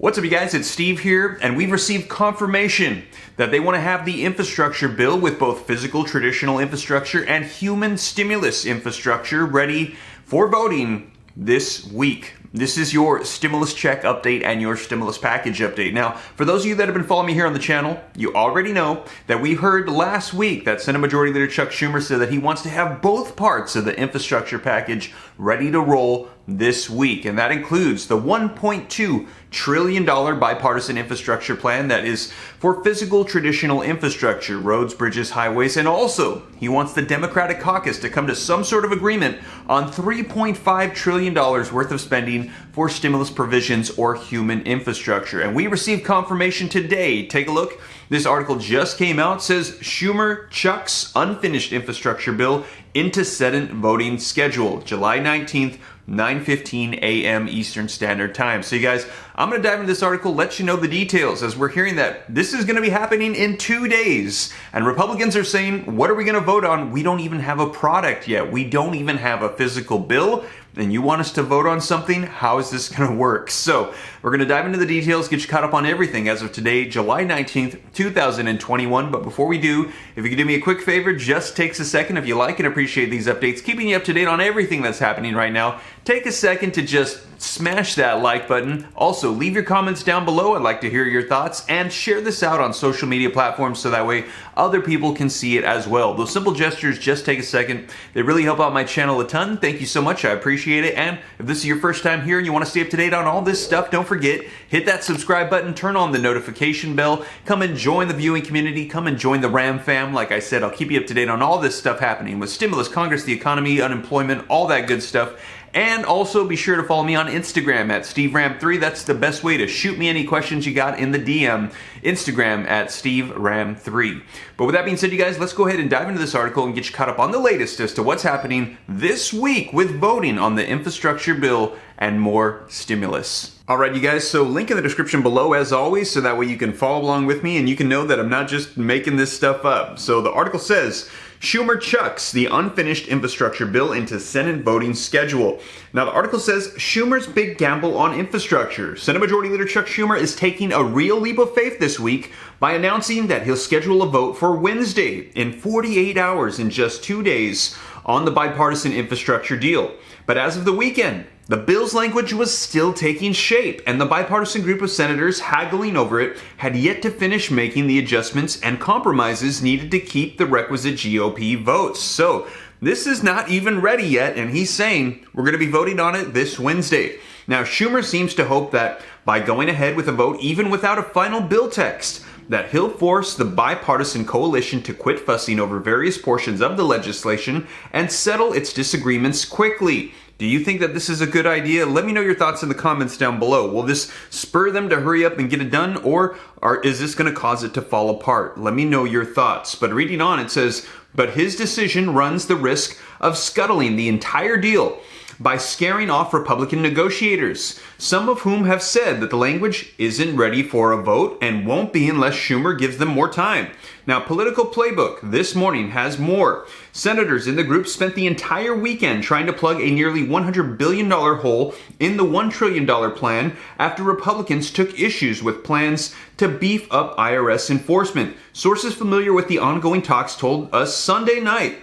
What's up, you guys? It's Steve here, and we've received confirmation that they want to have the infrastructure bill with both physical traditional infrastructure and human stimulus infrastructure ready for voting this week. This is your stimulus check update and your stimulus package update. Now, for those of you that have been following me here on the channel, you already know that we heard last week that Senate Majority Leader Chuck Schumer said that he wants to have both parts of the infrastructure package ready to roll this week. And that includes the $1.2 trillion bipartisan infrastructure plan that is for physical traditional infrastructure, roads, bridges, highways, and also he wants the Democratic caucus to come to some sort of agreement on $3.5 trillion worth of spending for stimulus provisions or human infrastructure. And we received confirmation today. Take a look. This article just came out. It says Schumer chucks unfinished infrastructure bill into Senate voting schedule, July 19th, 9:15 a.m. Eastern Standard Time. So you guys, I'm going to dive into this article, let you know the details, as we're hearing that this is going to be happening in 2 days. And Republicans are saying, what are we going to vote on? We don't even have a product yet. We don't even have a physical bill. And you want us to vote on something? How is this going to work? So we're going to dive into the details, get you caught up on everything as of today, July 19th, 2021. But before we do, if you could do me a quick favor, just takes a second. If you like and appreciate these updates, keeping you up to date on everything that's happening right now, take a second to just smash that like button. Also, leave your comments down below. I'd like to hear your thoughts, and share this out on social media platforms so that way other people can see it as well. Those simple gestures just take a second. They really help out my channel a ton. Thank you so much. I appreciate it. And if this is your first time here and you want to stay up to date on all this stuff, don't forget, hit that subscribe button, turn on the notification bell, come and join the viewing community, come and join the Ram fam. Like I said, I'll keep you up to date on all this stuff happening with stimulus, Congress, the economy, unemployment, all that good stuff. And also be sure to follow me on Instagram at SteveRam3. That's the best way to shoot me any questions you got in the DM. Instagram at SteveRam3. But with that being said, you guys, let's go ahead and dive into this article and get you caught up on the latest as to what's happening this week with voting on the infrastructure bill and more stimulus. Alright, you guys, so link in the description below as always, so that way you can follow along with me and you can know that I'm not just making this stuff up. So the article says, Schumer chucks the unfinished infrastructure bill into Senate voting schedule. Now, the article says Schumer's big gamble on infrastructure. Senate Majority Leader Chuck Schumer is taking a real leap of faith this week by announcing that he'll schedule a vote for Wednesday, in 48 hours, in just 2 days, on the bipartisan infrastructure deal. But as of the weekend, the bill's language was still taking shape, and the bipartisan group of senators haggling over it had yet to finish making the adjustments and compromises needed to keep the requisite GOP votes. So this is not even ready yet, and he's saying we're going to be voting on it this Wednesday. Now, Schumer seems to hope that by going ahead with a vote, even without a final bill text, that he'll force the bipartisan coalition to quit fussing over various portions of the legislation and settle its disagreements quickly. Do you think that this is a good idea? Let me know your thoughts in the comments down below. Will this spur them to hurry up and get it done, or is this going to cause it to fall apart? Let me know your thoughts. But reading on, it says, but his decision runs the risk of scuttling the entire deal by scaring off Republican negotiators, some of whom have said that the language isn't ready for a vote and won't be unless Schumer gives them more time. Now, Political Playbook this morning has more. Senators in the group spent the entire weekend trying to plug a nearly $100 billion hole in the $1 trillion plan after Republicans took issues with plans to beef up IRS enforcement. Sources familiar with the ongoing talks told us Sunday night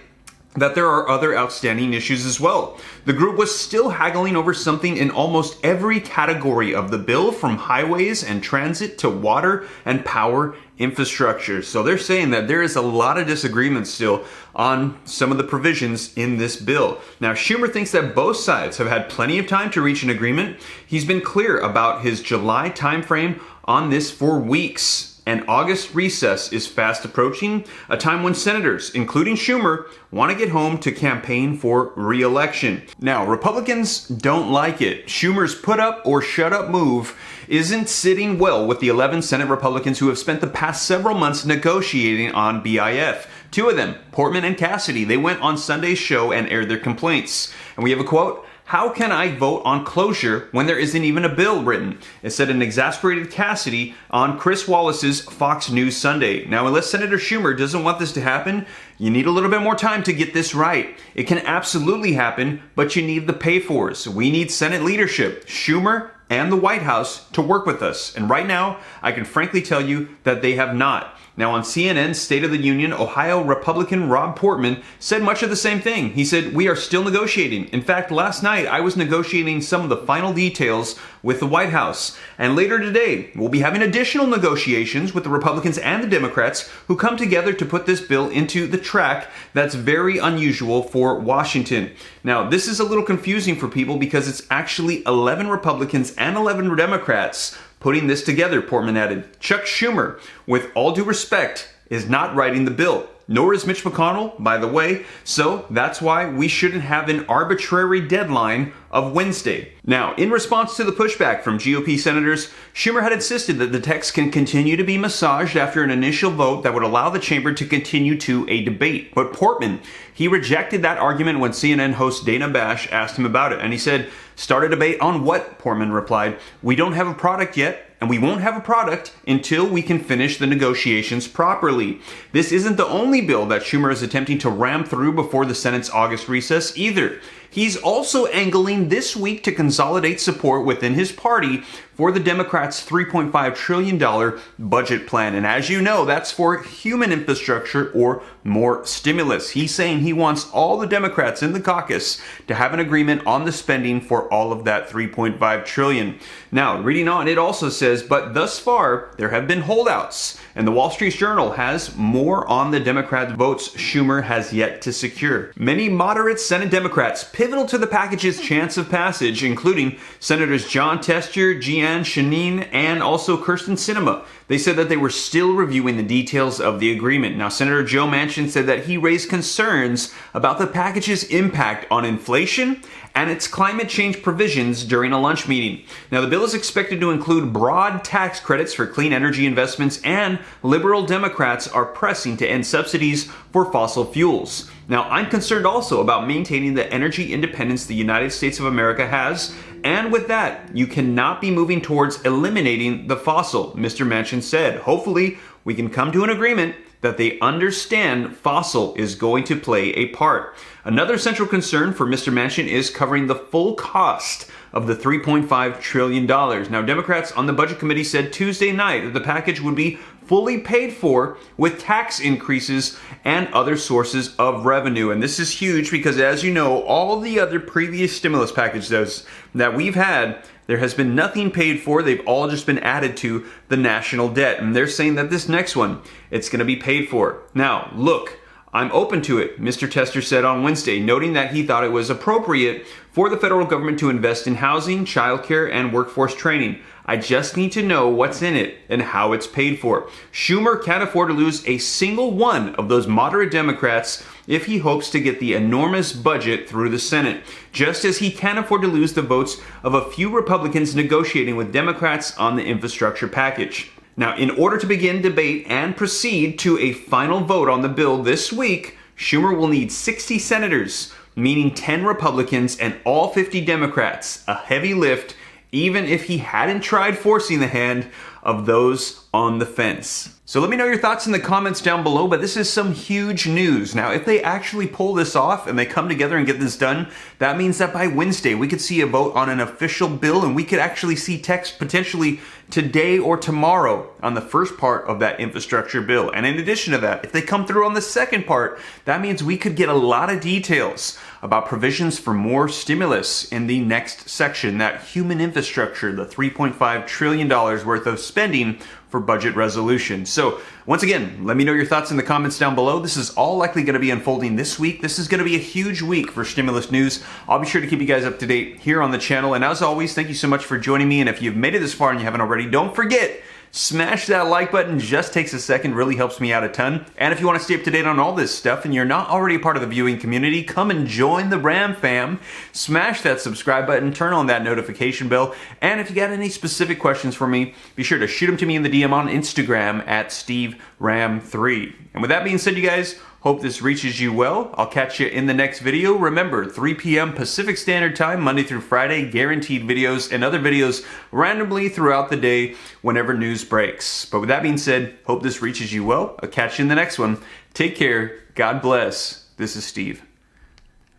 that there are other outstanding issues as well. The group was still haggling over something in almost every category of the bill, from highways and transit to water and power infrastructure. So they're saying that there is a lot of disagreement still on some of the provisions in this bill. Now, Schumer thinks that both sides have had plenty of time to reach an agreement. He's been clear about his July timeframe on this for weeks. And August recess is fast approaching, a time when senators, including Schumer, want to get home to campaign for re-election. Now, Republicans don't like it. Schumer's put up or shut up move isn't sitting well with the 11 Senate Republicans who have spent the past several months negotiating on BIF. Two of them, Portman and Cassidy, they went on Sunday's show and aired their complaints. And we have a quote, "How can I vote on closure when there isn't even a bill written?" It said an exasperated Cassidy on Chris Wallace's Fox News Sunday. Now, unless Senator Schumer doesn't want this to happen, you need a little bit more time to get this right. It can absolutely happen, but you need the pay-fors. We need Senate leadership. Schumer, and the White House to work with us. And right now, I can frankly tell you that they have not. Now on CNN's State of the Union, Ohio Republican Rob Portman said much of the same thing. He said, "We are still negotiating. In fact, last night I was negotiating some of the final details with the White House. And later today, we'll be having additional negotiations with the Republicans and the Democrats who come together to put this bill into the track that's very unusual for Washington." Now, this is a little confusing for people because it's actually 11 Republicans and 11 Democrats putting this together, Portman added. Chuck Schumer, with all due respect, is not writing the bill. Nor is Mitch McConnell, by the way, so that's why we shouldn't have an arbitrary deadline of Wednesday. Now, in response to the pushback from GOP senators, Schumer had insisted that the text can continue to be massaged after an initial vote that would allow the chamber to continue to a debate. But Portman, he rejected that argument when CNN host Dana Bash asked him about it, and he said, "Start a debate on what?" Portman replied. "We don't have a product yet, and we won't have a product until we can finish the negotiations properly." This isn't the only bill that Schumer is attempting to ram through before the Senate's August recess either. He's also angling this week to consolidate support within his party for the Democrats' $3.5 trillion budget plan. And as you know, that's for human infrastructure or more stimulus. He's saying he wants all the Democrats in the caucus to have an agreement on the spending for all of that $3.5 trillion. Now, reading on, it also says, but thus far, there have been holdouts. And the Wall Street Journal has more on the Democrat votes Schumer has yet to secure. Many moderate Senate Democrats pivotal to the package's chance of passage, including Senators John Tester, Jeanne Shaheen, and also Kirsten Sinema. They said that they were still reviewing the details of the agreement. Now, Senator Joe Manchin said that he raised concerns about the package's impact on inflation and its climate change provisions during a lunch meeting. Now, the bill is expected to include broad tax credits for clean energy investments, and liberal Democrats are pressing to end subsidies for fossil fuels. Now, I'm concerned also about maintaining the energy independence the United States of America has, and with that, you cannot be moving towards eliminating the fossil, Mr. Manchin said. Hopefully, we can come to an agreement that they understand fossil is going to play a part. Another central concern for Mr. Manchin is covering the full cost of the $3.5 trillion. Now, Democrats on the Budget Committee said Tuesday night that the package would be fully paid for with tax increases and other sources of revenue. And this is huge because, as you know, all the other previous stimulus packages that we've had, there has been nothing paid for. They've all just been added to the national debt. And they're saying that this next one, it's going to be paid for. Now, look, I'm open to it, Mr. Tester said on Wednesday, noting that he thought it was appropriate for the federal government to invest in housing, childcare, and workforce training. I just need to know what's in it and how it's paid for. Schumer can't afford to lose a single one of those moderate Democrats if he hopes to get the enormous budget through the Senate, just as he can't afford to lose the votes of a few Republicans negotiating with Democrats on the infrastructure package. Now, in order to begin debate and proceed to a final vote on the bill this week, Schumer will need 60 senators, meaning 10 Republicans and all 50 Democrats, a heavy lift, even if he hadn't tried forcing the hand of those on the fence. So let me know your thoughts in the comments down below, but this is some huge news. Now, if they actually pull this off and they come together and get this done, that means that by Wednesday we could see a vote on an official bill, and we could actually see text potentially today or tomorrow on the first part of that infrastructure bill. And in addition to that, if they come through on the second part, that means we could get a lot of details about provisions for more stimulus in the next section, that human infrastructure, the $3.5 trillion worth of spending for budget resolution. So once again, let me know your thoughts in the comments down below. This is all likely going to be unfolding this week. This is going to be a huge week for stimulus news. I'll be sure to keep you guys up to date here on the channel. And as always, thank you so much for joining me. And if you've made it this far and you haven't already, don't forget, smash that like button. Just takes a second, really helps me out a ton. And if you want to stay up to date on all this stuff and you're not already a part of the viewing community, come and join the Ram fam. Smash that subscribe button, turn on that notification bell. And if you got any specific questions for me, be sure to shoot them to me in the DM on Instagram at SteveRam3. And with that being said, you guys, hope this reaches you well. I'll catch you in the next video. Remember, 3 p.m. Pacific Standard Time, Monday through Friday, guaranteed videos and other videos randomly throughout the day whenever news breaks. But with that being said, hope this reaches you well. I'll catch you in the next one. Take care. God bless. This is Steve.